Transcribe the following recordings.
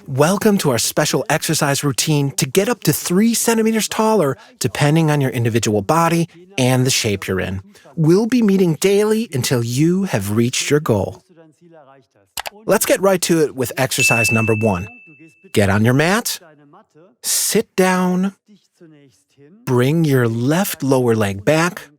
Welcome to our special exercise routine to get up to 3 centimeters taller, depending on your individual body and the shape you're in. We'll be meeting daily until you have reached your goal. Let's get right to it with exercise number 1. Get on your mat, sit down, bring your left lower leg back,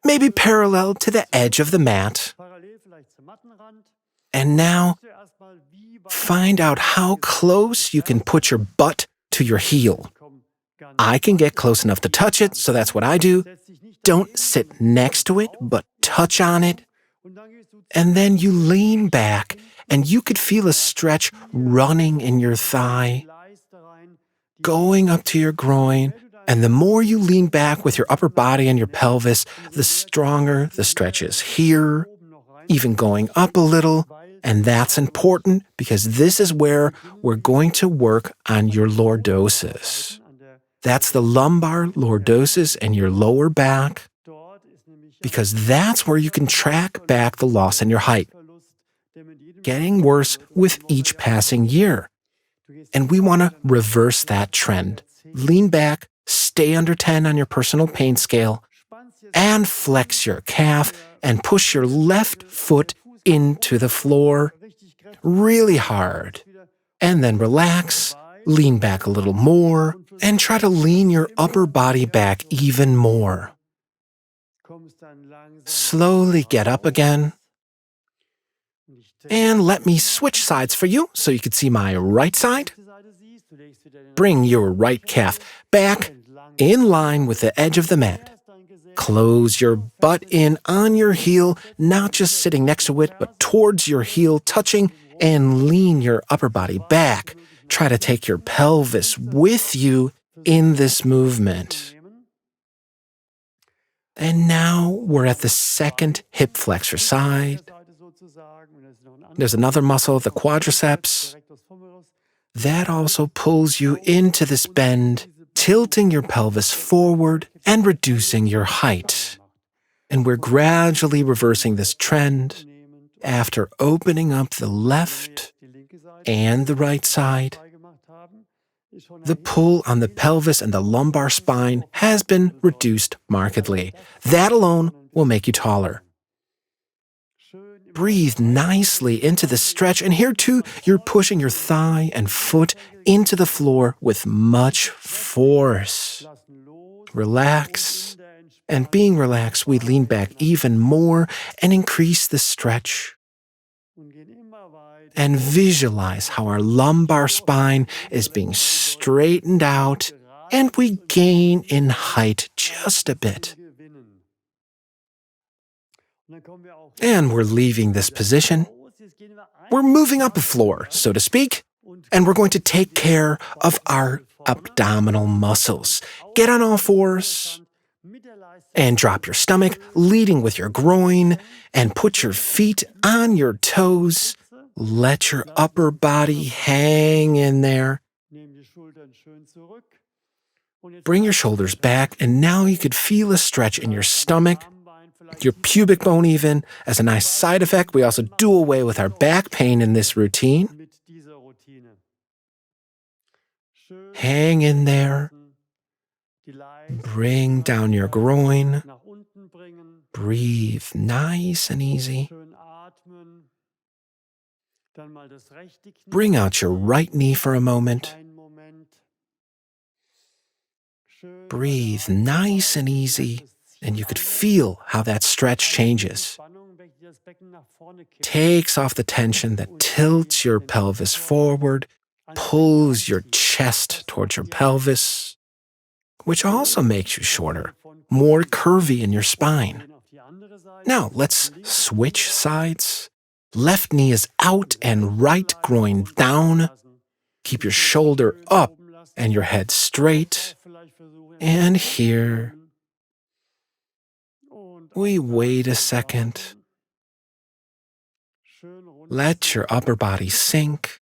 maybe parallel to the edge of the mat. And now, find out how close you can put your butt to your heel. I can get close enough to touch it, so that's what I do. Don't sit next to it, but touch on it. And then you lean back, and you could feel a stretch running in your thigh, going up to your groin. And the more you lean back with your upper body and your pelvis, the stronger the stretch is here, even going up a little. And that's important because this is where we're going to work on your lordosis. That's the lumbar lordosis and your lower back, because that's where you can track back the loss in your height, getting worse with each passing year. And we want to reverse that trend. Lean back, stay under 10 on your personal pain scale, and flex your calf and push your left foot into the floor really hard. And then relax, lean back a little more, and try to lean your upper body back even more. Slowly get up again. And let me switch sides for you so you can see my right side. Bring your right calf back in line with the edge of the mat. Close your butt in on your heel, not just sitting next to it, but towards your heel, touching, and lean your upper body back. Try to take your pelvis with you in this movement. And now we're at the second hip flexor side. There's another muscle, the quadriceps. That also pulls you into this bend, tilting your pelvis forward and reducing your height. And we're gradually reversing this trend after opening up the left and the right side. The pull on the pelvis and the lumbar spine has been reduced markedly. That alone will make you taller. Breathe nicely into the stretch, and here too, you're pushing your thigh and foot into the floor with much force. Relax, and being relaxed, we lean back even more and increase the stretch. And visualize how our lumbar spine is being straightened out, and we gain in height just a bit. And we're leaving this position. We're moving up the floor, so to speak, and we're going to take care of our abdominal muscles. Get on all fours and drop your stomach, leading with your groin, and put your feet on your toes. Let your upper body hang in there. Bring your shoulders back, and now you could feel a stretch in your stomach, your pubic bone even. As a nice side effect, we also do away with our back pain in this routine. Hang in there. Bring down your groin. Breathe nice and easy. Bring out your right knee for a moment. Breathe nice and easy, and you could feel how that stretch changes. Takes off the tension that tilts your pelvis forward, pulls your chest towards your pelvis, which also makes you shorter, more curvy in your spine. Now, let's switch sides. Left knee is out and right groin down. Keep your shoulder up and your head straight. And here, we wait a second. Let your upper body sink.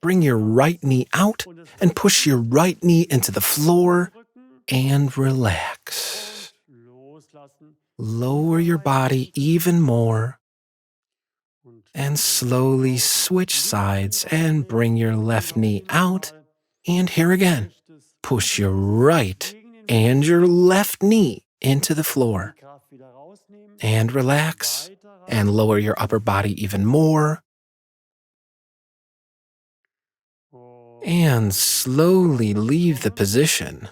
Bring your right knee out and push your right knee into the floor and relax. Lower your body even more. And slowly switch sides and bring your left knee out. And here again, push your right and your left knee into the floor. And relax and lower your upper body even more. And slowly leave the position.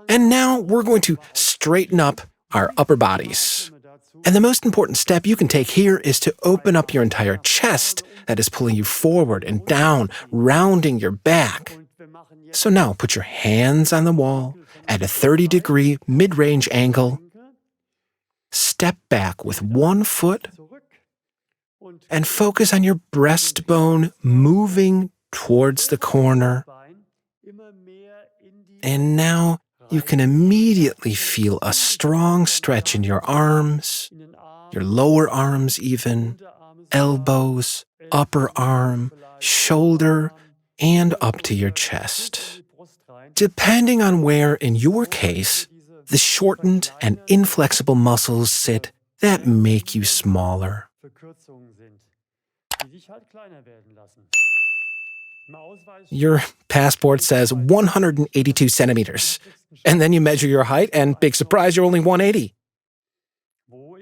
And now we're going to straighten up our upper bodies. And the most important step you can take here is to open up your entire chest that is pulling you forward and down, rounding your back. So now put your hands on the wall at a 30-degree mid-range angle. Step back with one foot and focus on your breastbone moving towards the corner. And now you can immediately feel a strong stretch in your arms, your lower arms even, elbows, upper arm, shoulder, and up to your chest. Depending on where, in your case, the shortened and inflexible muscles sit that make you smaller. Your passport says 182 centimeters, and then you measure your height, and big surprise, you're only 180.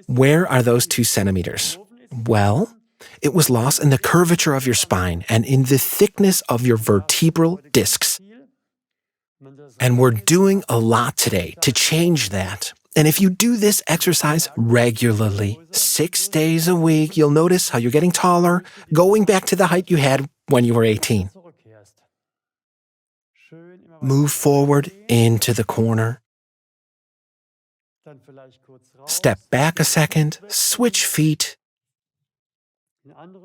Where are those 2 centimeters? Well, it was lost in the curvature of your spine and in the thickness of your vertebral discs. And we're doing a lot today to change that. And if you do this exercise regularly, 6 days a week, you'll notice how you're getting taller, going back to the height you had when you were 18. Move forward into the corner. Step back a second, switch feet.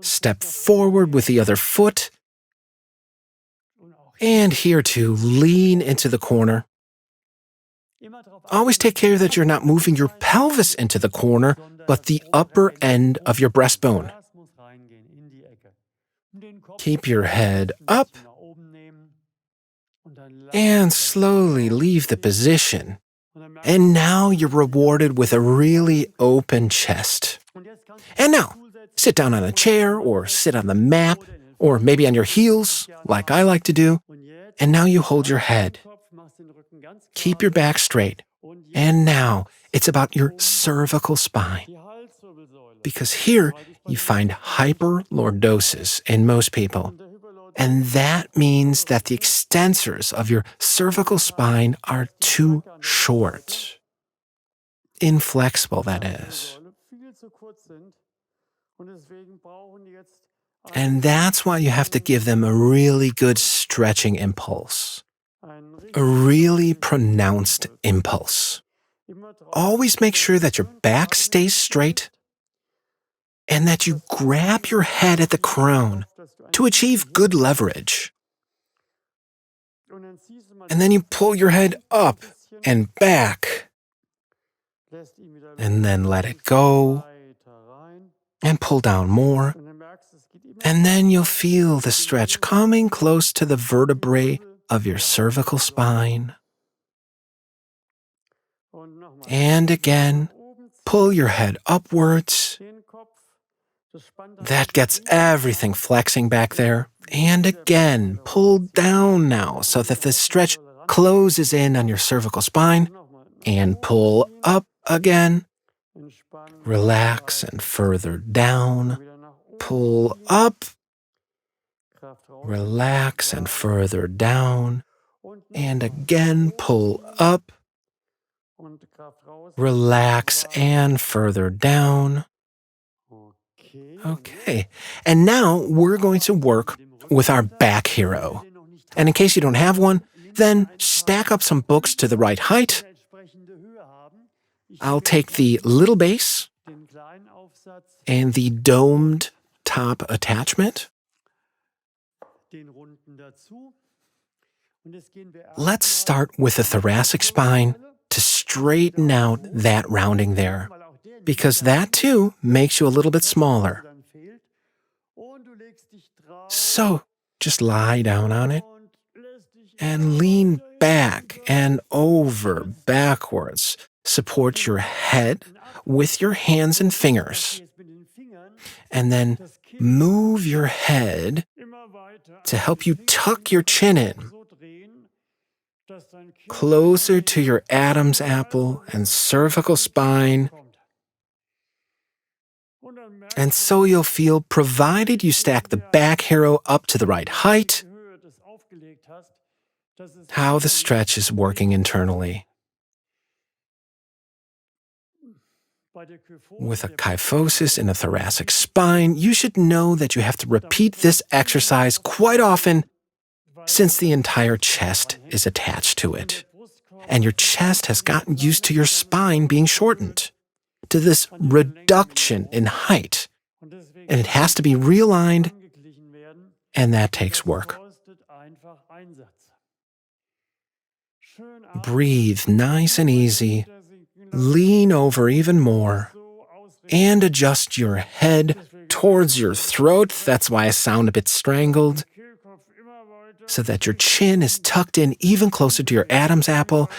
Step forward with the other foot. And here too, lean into the corner. Always take care that you're not moving your pelvis into the corner, but the upper end of your breastbone. Keep your head up and slowly leave the position. And now you're rewarded with a really open chest. And now, sit down on a chair or sit on the mat or maybe on your heels, like I like to do. And now you hold your head. Keep your back straight. And now it's about your cervical spine. Because here you find hyperlordosis in most people. And that means that the extensors of your cervical spine are too short. Inflexible, that is. And that's why you have to give them a really good stretching impulse. A really pronounced impulse. Always make sure that your back stays straight and that you grab your head at the crown to achieve good leverage. And then you pull your head up and back. And then let it go. And pull down more. And then you'll feel the stretch coming close to the vertebrae of your cervical spine. And again, pull your head upwards. That gets everything flexing back there. And again, pull down now so that the stretch closes in on your cervical spine. And pull up again. Relax and further down. Pull up. Relax and further down. And again, pull up. Relax and further down. Okay, and now we're going to work with our back hero. And in case you don't have one, then stack up some books to the right height. I'll take the little base and the domed top attachment. Let's start with the thoracic spine to straighten out that rounding there, because that too makes you a little bit smaller. So just lie down on it and lean back and over backwards. Support your head with your hands and fingers. And then move your head to help you tuck your chin in, closer to your Adam's apple and cervical spine. And so you'll feel, provided you stack the back harrow up to the right height, how the stretch is working internally. With a kyphosis in a thoracic spine, you should know that you have to repeat this exercise quite often since the entire chest is attached to it. And your chest has gotten used to your spine being shortened, to this reduction in height. And it has to be realigned, and that takes work. Breathe nice and easy. Lean over even more and adjust your head towards your throat. That's why I sound a bit strangled. So that your chin is tucked in even closer to your Adam's apple.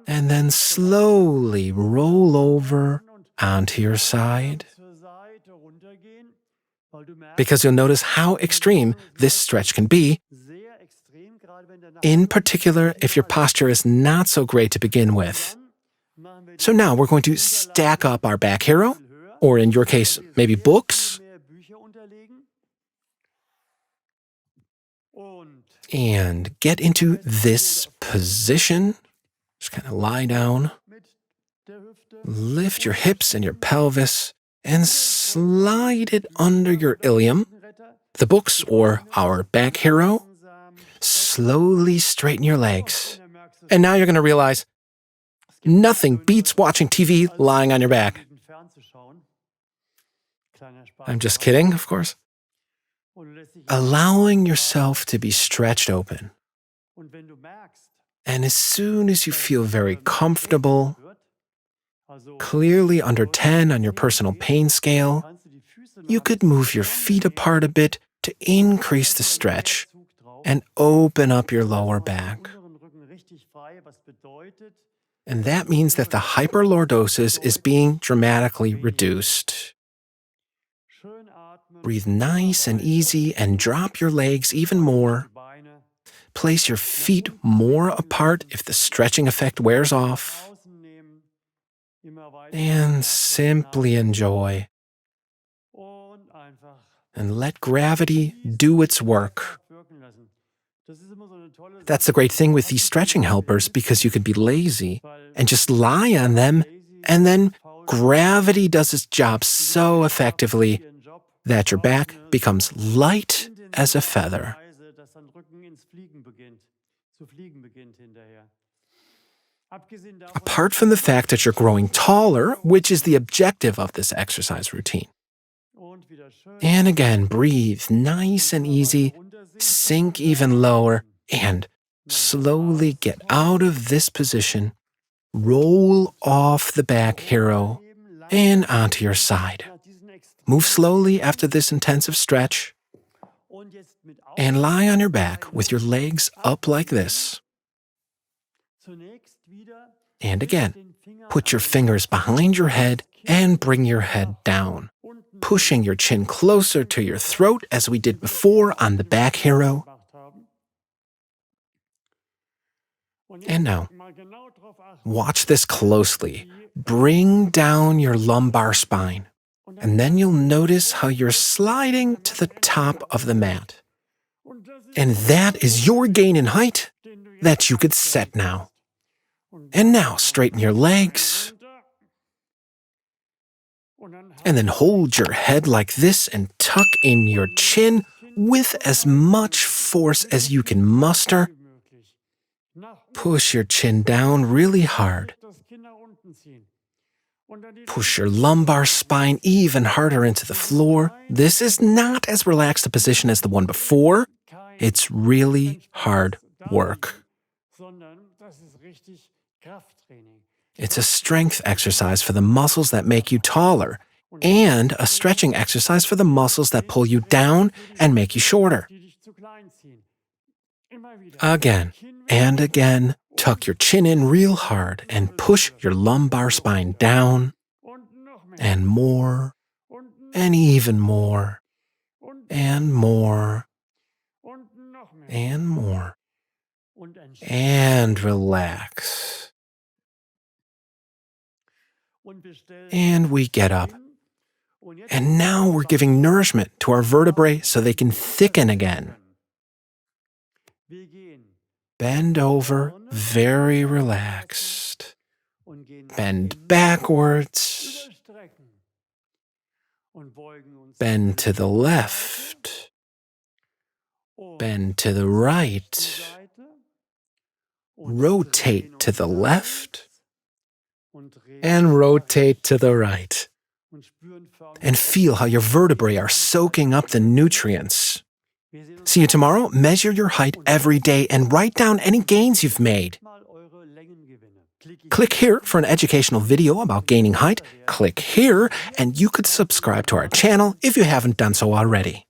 And then slowly roll over onto your side. Because you'll notice how extreme this stretch can be. In particular, if your posture is not so great to begin with. So now we're going to stack up our back harrow, or in your case, maybe books, and get into this position. Just kind of lie down, lift your hips and your pelvis, and slide it under your ilium, the books or our back harrow. Slowly straighten your legs. And now you're going to realize nothing beats watching TV lying on your back. I'm just kidding, of course. Allowing yourself to be stretched open. And as soon as you feel very comfortable, clearly under 10 on your personal pain scale, you could move your feet apart a bit to increase the stretch and open up your lower back. And that means that the hyperlordosis is being dramatically reduced. Breathe nice and easy and drop your legs even more. Place your feet more apart if the stretching effect wears off. And simply enjoy. And let gravity do its work. That's the great thing with these stretching helpers, because you could be lazy and just lie on them, and then gravity does its job so effectively that your back becomes light as a feather. Apart from the fact that you're growing taller, which is the objective of this exercise routine. And again, breathe nice and easy, sink even lower, and slowly get out of this position. Roll off the back harrow and onto your side. Move slowly after this intensive stretch, and lie on your back with your legs up like this. And again, put your fingers behind your head and bring your head down, pushing your chin closer to your throat as we did before on the back harrow. And now, watch this closely. Bring down your lumbar spine, and then you'll notice how you're sliding to the top of the mat. And that is your gain in height that you could set now. And now straighten your legs. And then hold your head like this and tuck in your chin with as much force as you can muster. Push your chin down really hard. Push your lumbar spine even harder into the floor. This is not as relaxed a position as the one before. It's really hard work. It's a strength exercise for the muscles that make you taller, and a stretching exercise for the muscles that pull you down and make you shorter. Again and again, Tuck your chin in real hard and push your lumbar spine down, and more, and even more, and more, and more, and relax. And we get up. And now we're giving nourishment to our vertebrae so they can thicken again. Bend over, very relaxed. Bend backwards. Bend to the left. Bend to the right. Rotate to the left. And rotate to the right. And feel how your vertebrae are soaking up the nutrients. See you tomorrow. Measure your height every day and write down any gains you've made. Click here for an educational video about gaining height. Click here, and you could subscribe to our channel if you haven't done so already.